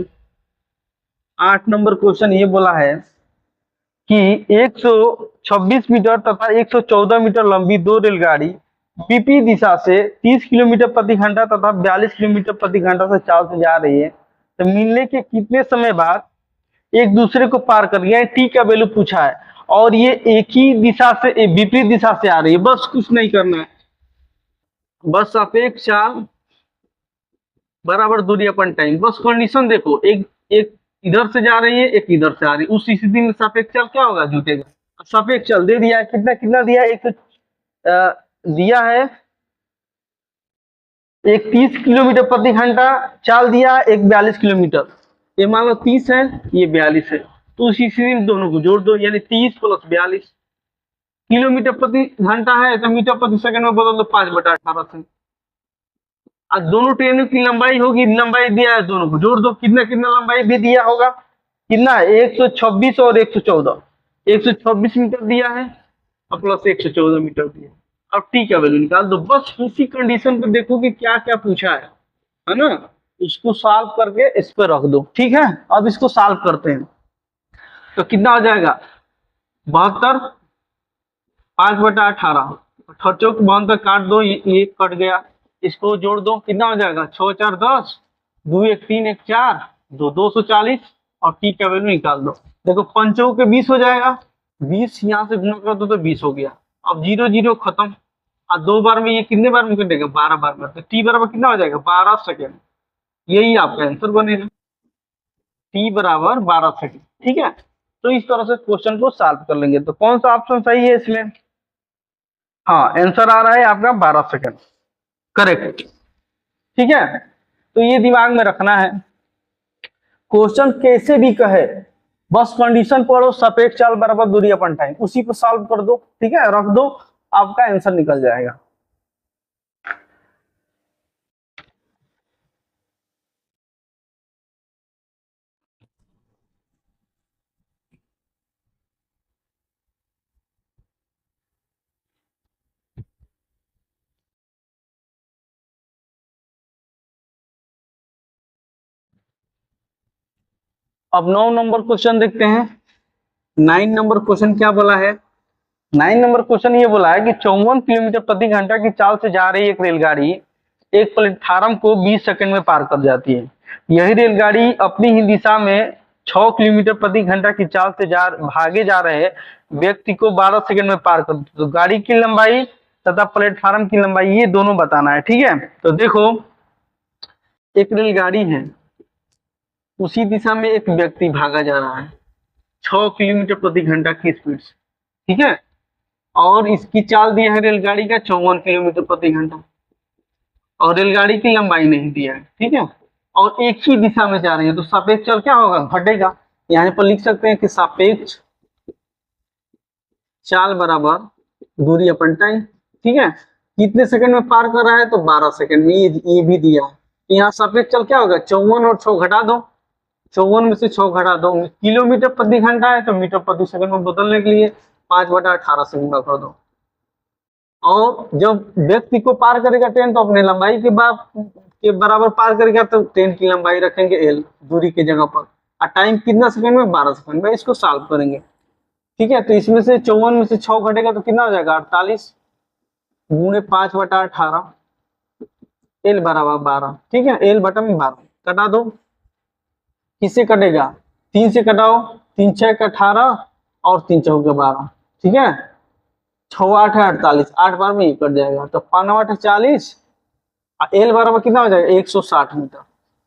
8 नंबर क्वेश्चन ये बोला है कि 126 मीटर तथा 114 मीटर लंबी दो रेलगाड़ी विपरीत दिशा से 30 किलोमीटर प्रति घंटा तथा 42 किलोमीटर प्रति घंटा से चाल से जा रही है, तो मिलने के कितने समय बाद एक दूसरे को पार कर गया है, टी का वैल्यू पूछा है, और ये एक ही दिशा से विपरीत दिशा से आ रही है। बस कुछ नहीं करना है, बस सापेक्ष चाल बराबर दूरी अपन टाइम, बस कंडीशन देखो, एक इधर से जा रही है, एक इधर से आ रही है, उस स्थिति में सापेक्ष चाल क्या होगा, जुटेगा। सापेक्ष चाल दे दिया है, कितना कितना दिया है, दिया है एक 30 किलोमीटर प्रति घंटा चाल दिया, एक 42 किलोमीटर। ये मान लो 30 है, ये 42 है, तो उसी स्थिति में दोनों को जोड़ दो, यानी 30 प्लस 42 किलोमीटर प्रति घंटा है, तो मीटर प्रति सेकंड में बदल दो 5/18 से। आज दोनों ट्रेनों की लंबाई होगी, लंबाई दिया है, दोनों को जोड़ दो, कितना कितना लंबाई भी दिया होगा, कितना 126 और 114, 126 मीटर दिया है और प्लस 114 मीटर दिया। अब टी का वैल्यू निकाल दो। बस इसी कंडीशन पे देखो कि क्या क्या पूछा है ना, इसको सॉल्व करके इस पर रख दो। ठीक है, अब इसको सॉल्व करते हैं, तो कितना हो जाएगा 72, 5/18, 72 काट दो, ये कट गया, इसको जोड़ दो, कितना हो जाएगा 6 4 10, 2 1 3 1 4, 2 240, और टी का वैल्यू निकाल दो। देखो 5 के 20 हो जाएगा, 20 यहाँ से गुना कर दो तो 20 हो गया। अब 0 0 खत्म, और 2 बार में ये कितने बार में कटेगा, 12 बार में, तो टी बराबर कितना हो जाएगा 12 सेकेंड। यही आपका आंसर बनेगा, टी बराबर 12 सेकेंड। ठीक है, तो इस तरह से क्वेश्चन को सॉल्व कर लेंगे। तो कौन सा ऑप्शन सही है इसमें, हाँ आंसर आ रहा है आपका 12 सेकेंड, करेक्ट। ठीक है, तो ये दिमाग में रखना है, क्वेश्चन कैसे भी कहे बस कंडीशन पढ़ो, सापेक्ष चाल बराबर दूरी अपन टाइम, उसी पर सॉल्व कर दो। ठीक है, रख दो, आपका आंसर निकल जाएगा। अब 9 नंबर क्वेश्चन देखते हैं। 9 नंबर क्वेश्चन क्या बोला है, 9 नंबर क्वेश्चन ये बोला है कि 54 किलोमीटर प्रति घंटा की चाल से जा रही एक रेलगाड़ी एक प्लेटफार्म को 20 सेकंड में पार कर जाती है। यही रेलगाड़ी अपनी ही दिशा में 6 किलोमीटर प्रति घंटा की चाल से भागे जा रहे व्यक्ति को 12 सेकंड में पार कर, तो गाड़ी की लंबाई तथा प्लेटफार्म की लंबाई ये दोनों बताना है। ठीक है, तो देखो एक रेलगाड़ी है, उसी दिशा में एक व्यक्ति भागा जा रहा है 6 किलोमीटर प्रति घंटा की स्पीड से। ठीक है, और इसकी चाल दिया है रेलगाड़ी का 54 किलोमीटर प्रति घंटा, और रेलगाड़ी की लंबाई नहीं दिया है। ठीक है, और एक ही दिशा में जा रही है, तो सापेक्ष चाल क्या होगा, घटेगा। यहाँ पर लिख सकते हैं कि सापेक्ष चाल बराबर दूरी अपन टाइम। ठीक है, कितने सेकंड में पार कर रहा है, तो 12 सेकंड में, ये भी दिया है। तो यहाँ सापेक्ष चाल क्या होगा, 54 और 6 घटा दो, 54 में से 6 घटा दो, किलोमीटर प्रति घंटा है तो मीटर प्रति सेकंड में बदलने के लिए 5/18 से गुणा कर दो। और जब व्यक्ति को पार करेगा ट्रेन, तो अपने लंबाई के बराबर पार करेगा, तो ट्रेन की लंबाई रखेंगे L दूरी की जगह पर, और टाइम कितना सेकंड में, 12 सेकंड में। इसको सॉल्व करेंगे। ठीक है, तो इसमें से 54 में से 6 घटेगा तो कितना हो जाएगा 48 गुणे 5/18, L बराबर 12। ठीक है, L बटा में 12 कटा दो, किससे कटेगा, 3 से कटाओ, 3 6 18 और 3 4 12। ठीक है, 6 8 है 48, 8 बार में ये कट जाएगा, तो 5 8 40, L बराबर कितना हो जाएगा 160 मीटर,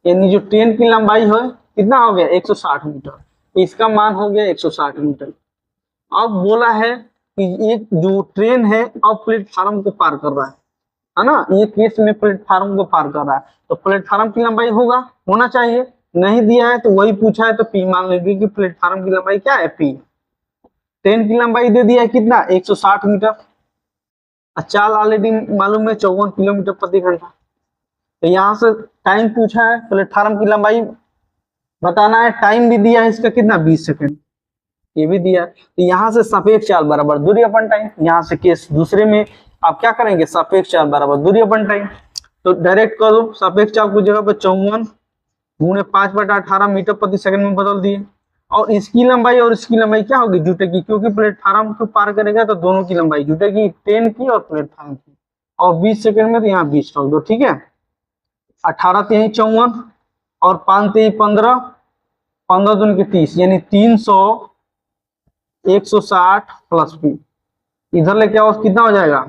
यानी जो ट्रेन की लंबाई है कितना हो गया 160 मीटर, इसका मान हो गया 160 मीटर। अब बोला है कि एक जो ट्रेन है अब प्लेटफार्म को पार कर रहा है ना, ये केस में प्लेटफार्म को पार कर रहा है, तो प्लेटफार्म की लंबाई होना चाहिए, नहीं दिया है तो वही पूछा है, तो P मान लीजिए कि प्लेटफार्म की लंबाई क्या है P। ट्रेन की लंबाई दे दिया है कितना 160 मीटर, चाल ऑलरेडी मालूम है 54 किलोमीटर प्रति घंटा, तो यहाँ से टाइम पूछा है, प्लेटफार्म की लंबाई बताना है, टाइम भी दिया है इसका कितना 20 सेकंड, ये भी दिया है। तो यहाँ से सापेक्ष चाल बराबर दूरी अपन टाइम, यहाँ से केस दूसरे में आप क्या करेंगे, सापेक्ष चाल बराबर दूरी अपन टाइम, तो डायरेक्ट कर दो, सापेक्ष चाल को जगह पर 54 गुणे 5/18 मीटर प्रति सेकंड में बदल दिए, और इसकी लंबाई और इसकी लंबाई क्या होगी, जुटेगी, क्योंकि प्लेटफार्म को पार करेगा तो दोनों की लंबाई जुटेगी, ट्रेन की और प्लेटफार्म की, और 20 सेकंड में तो यहाँ 20 रख दो। ठीक है, 18 3 54 और 5 3 15, 15 दूनी के 30, यानी 300 160 प्लस P, इधर लेके आओ कितना हो जाएगा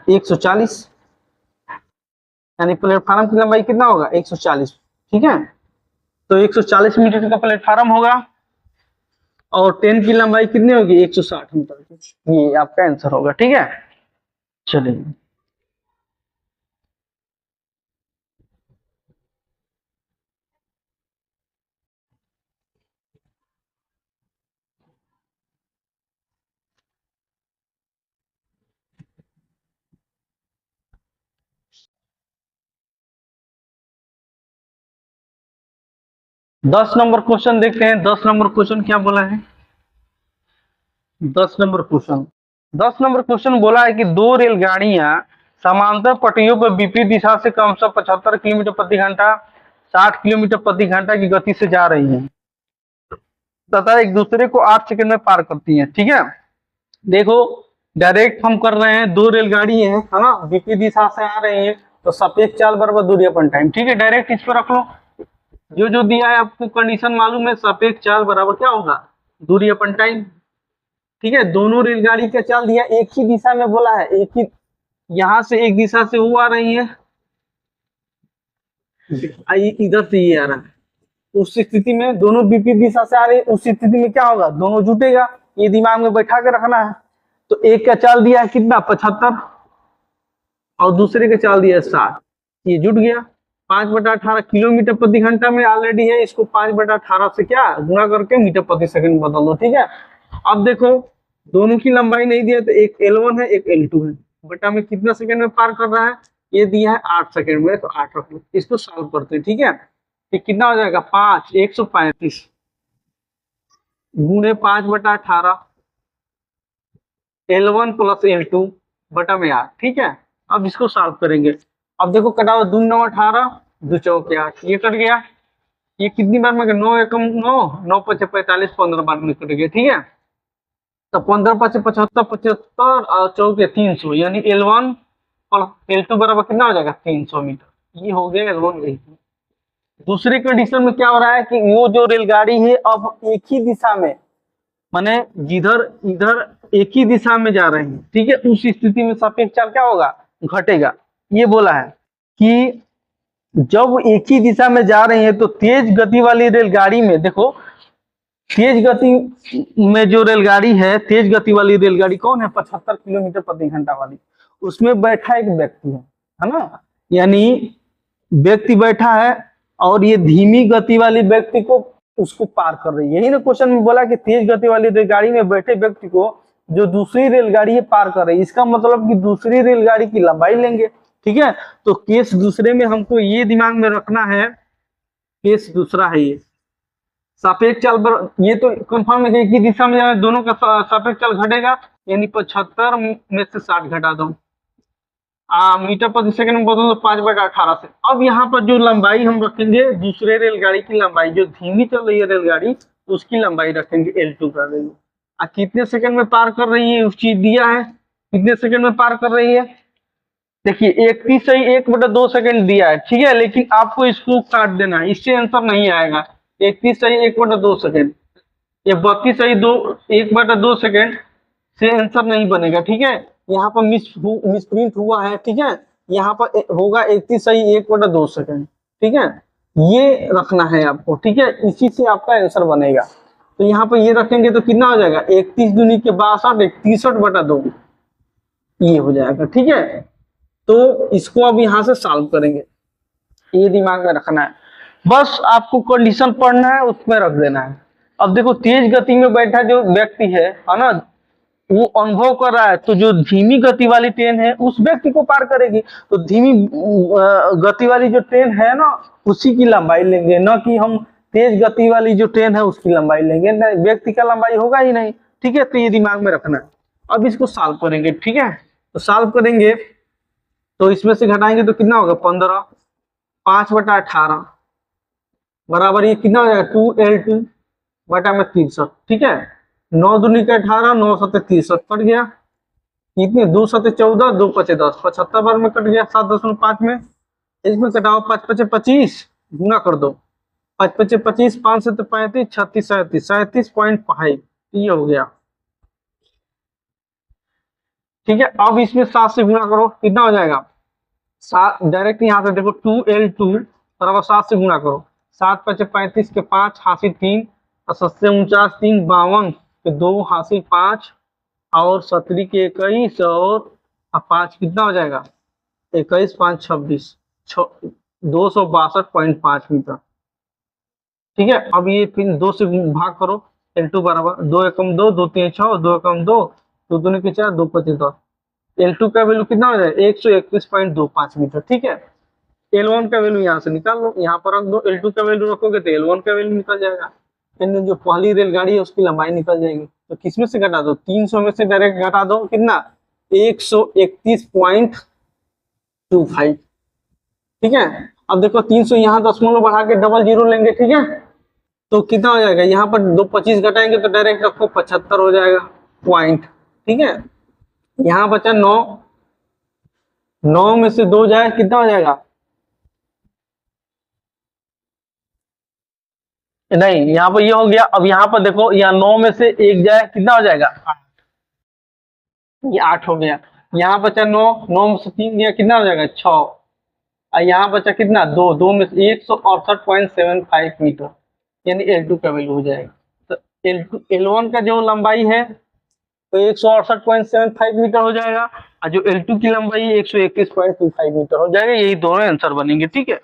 140, यानी प्लेटफार्म की लंबाई कितना होगा 140। ठीक है। तो 140 मीटर का प्लेटफार्म होगा और ट्रेन की लंबाई कितनी होगी, 160 मीटर की। ये आपका आंसर होगा, ठीक है। चलिए, दस नंबर क्वेश्चन देखते हैं। 10 नंबर क्वेश्चन क्या बोला है। 10 नंबर क्वेश्चन 10 नंबर क्वेश्चन बोला है कि दो रेलगाड़ियां समांतर पटरियों पर विपरीत दिशा से क्रमशः 75 किलोमीटर प्रति घंटा, 60 किलोमीटर प्रति घंटा की गति से जा रही हैं तथा एक दूसरे को 8 सेकंड में पार करती हैं। ठीक है, देखो डायरेक्ट हम कर रहे हैं, दो रेलगाड़ी है ना, विपरीत दिशा से आ रही है, तो सापेक्ष चाल बराबर दूरी अपन टाइम। ठीक है, डायरेक्ट इस पर रख लो, जो जो दिया है आपको कंडीशन मालूम है, सापेक्ष चाल बराबर क्या होगा, दूरी अपन टाइम। ठीक है, दोनों रेलगाड़ी का चाल दिया, एक ही दिशा में बोला है, एक ही, यहां से एक दिशा से वो आ रही है, इधर से ये आ रहा है, उस स्थिति में दोनों विपरीत दिशा से आ रही है, उस स्थिति में क्या होगा, दोनों जुटेगा। ये दिमाग में बैठा के रखना है। तो एक का चाल दिया है कितना, 75, और दूसरे का चाल दिया है 60, ये जुट गया। 5/18 किलोमीटर प्रति घंटा में ऑलरेडी है, इसको 5/18 से क्या गुणा करके मीटर प्रति सेकंड बदल दो। ठीक है, अब देखो दोनों की लंबाई नहीं दिया, तो एक L1 है एक L2 है, बटा में कितना सेकंड में पार कर रहा है, ये दिया है 8 सेकंड में, तो 8 रख लो। इसको सॉल्व करते हैं। ठीक है, ये कितना हो जाएगा, 135 गुणे 5/18 L1 प्लस L2 बटा में 8। ठीक है, अब इसको सॉल्व करेंगे। अब देखो कटाओ, 2 9 18, 2 चौके 8, ये कट गया। ये कितनी बार में, 9 एकम 9, 9 5 45, 15 बार में कट गया। ठीक है, तो 15 5 75, 75 और चौके 300, यानी L1 और L2 बराबर कितना हो जाएगा, 300 मीटर। ये हो गया L1 L2। दूसरी कंडीशन में क्या हो रहा है कि वो जो रेलगाड़ी है अब एक ही दिशा में, माने जिधर इधर एक ही दिशा में जा रहे हैं। ठीक है, उस स्थिति में सापेक्ष चाल क्या होगा, घटेगा। ये बोला है कि जब एक ही दिशा में जा रहे हैं तो तेज गति वाली रेलगाड़ी में, देखो तेज गति में जो रेलगाड़ी है, तेज गति वाली रेलगाड़ी कौन है, 75 किलोमीटर प्रति घंटा वाली, उसमें बैठा एक व्यक्ति है ना, यानी व्यक्ति बैठा है और ये धीमी गति वाली व्यक्ति को उसको पार कर रही है। यही ना क्वेश्चन में बोला कि तेज गति वाली रेलगाड़ी में बैठे व्यक्ति को जो दूसरी रेलगाड़ी है पार कर रही है, इसका मतलब कि दूसरी रेलगाड़ी की लंबाई लेंगे। ठीक है, तो केस दूसरे में हमको ये दिमाग में रखना है, केस दूसरा है ये सापेक्ष चाल पर, ये तो कंफर्म है कि एक ही दिशा में जाए, दोनों का सापेक्ष चाल घटेगा, यानी 75 में से 60 घटा दो, मीटर प्रति सेकंड में बदल दो 5/18 से। अब यहाँ पर जो लंबाई हम रखेंगे, दूसरे रेलगाड़ी की लंबाई, जो धीमी चल रही है रेलगाड़ी, उसकी लंबाई रखेंगे L2 कर देंगे। कितने सेकंड में पार कर रही है, उस चीज दिया है, कितने सेकंड में पार कर रही है। देखिए 31 सही 1/2 सेकंड दिया है। ठीक है, लेकिन आपको इसको काट देना है, इससे आंसर नहीं आएगा। 31 सही 1/2 सेकंड, ये 32 सही 1/2 सेकंड से आंसर नहीं बनेगा। ठीक है, यहाँ पर मिसप्रिंट हुआ है। ठीक है, यहाँ पर होगा 31 सही 1/2 सेकंड। ठीक है, ये रखना है आपको। ठीक है, इसी से आपका आंसर बनेगा। तो यहाँ पर ये रखेंगे तो कितना हो जाएगा, 31 दूनी के 62, 63/2 ये हो जाएगा। ठीक है, तो इसको अब यहाँ से सॉल्व करेंगे, ये दिमाग में रखना है। बस आपको कंडीशन पढ़ना है, उसमें रख देना है। अब देखो तेज गति में बैठा जो व्यक्ति है ना, वो अनुभव कर रहा है, तो जो धीमी गति वाली ट्रेन है उस व्यक्ति को पार करेगी। तो धीमी गति वाली जो ट्रेन है ना, उसी की लंबाई लेंगे, न कि हम तेज गति वाली जो ट्रेन है उसकी लंबाई लेंगे, नहीं व्यक्ति का लंबाई होगा ही नहीं। ठीक है, तो ये दिमाग में रखना है। अब इसको सॉल्व करेंगे। ठीक है, तो सॉल्व करेंगे तो इसमें से घटाएंगे तो कितना होगा, 15, 5/18 बराबर ये कितना हो जाएगा, 2L2 बटा में 63। ठीक है, 9 दूनी का 18, 9 सत्ते 63 कट गया, कितने 2 सत्ते 14, 2 पचे 10, 75 बार में कट गया 7.5 में। इसमें कटाओ 5 पचे 25 गुना कर दो, 5 पचे 25, 5 सत्ते 35, 36 37, 37.5 ये हो गया। ठीक है, अब इसमें 7 से गुणा करो, कितना हो जाएगा, डायरेक्ट यहाँ से देखो 2L2 बराबर 7 से गुणा करो। 7 पचे 35 के 5 हासिल 3 और 7 से 49 3 52 के 2 हासिल 5 और 17 के 21 और 5 कितना हो जाएगा 21 5 26 262.5 मीटर। ठीक है, अब ये फिर 2 से भाग करो। L2 बराबर 2 एकम 2 2 3 6 2 एकम 2 2 दूनी के 4 2 पचे 10। L2 का वैल्यू कितना हो जाएगा 131.25 मीटर। ठीक है, L1 का वैल्यू यहाँ से निकाल लो, यहाँ पर रख दो। L2 का वैल्यू रखोगे तो L1 का वैल्यू निकल जाएगा, यानी जो पहली रेलगाड़ी है उसकी लंबाई निकल जाएगी। तो किसमें से घटा दो 300 में से डायरेक्ट घटा दो, कितना 131.25। ठीक है, अब देखो 300 यहाँ दशमलव बढ़ा के डबल जीरो लेंगे। ठीक है, तो कितना हो जाएगा, यहाँ पर 225 घटाएंगे तो डायरेक्ट रखो 75 हो जाएगा पॉइंट। ठीक है, यहाँ बचा 9, 9 में से 2 जाए कितना हो जाएगा, नहीं यहाँ पर ये हो गया। अब यहाँ पर देखो, यहाँ 9 में से 1 जाए कितना हो जाएगा 8, ये 8 हो गया। यहाँ बचा 9, 9 में से 3 गया कितना हो जाएगा 6 और यहाँ बचा कितना 2, 2 में से 168.75 मीटर, यानी L2 का वैल्यू हो जाएगा। तो L1 का जो लंबाई है तो 168.75 मीटर हो जाएगा और जो L2 की लंबाई है 121.25 मीटर हो जाएगा। यही दोनों आंसर बनेंगे। ठीक है,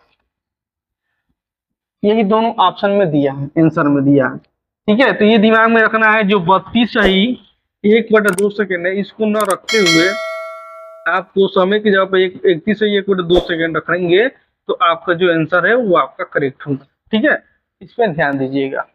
यही दोनों ऑप्शन में दिया है, आंसर में दिया है। ठीक है, तो ये दिमाग में रखना है, जो 32 सही 1/2 सेकेंड है, इसको न रखते हुए आपको समय की जगह पर 31 सही 1/2 सेकेंड रखेंगे तो आपका जो आंसर है वो आपका करेक्ट होगा। ठीक है, इस पर ध्यान दीजिएगा।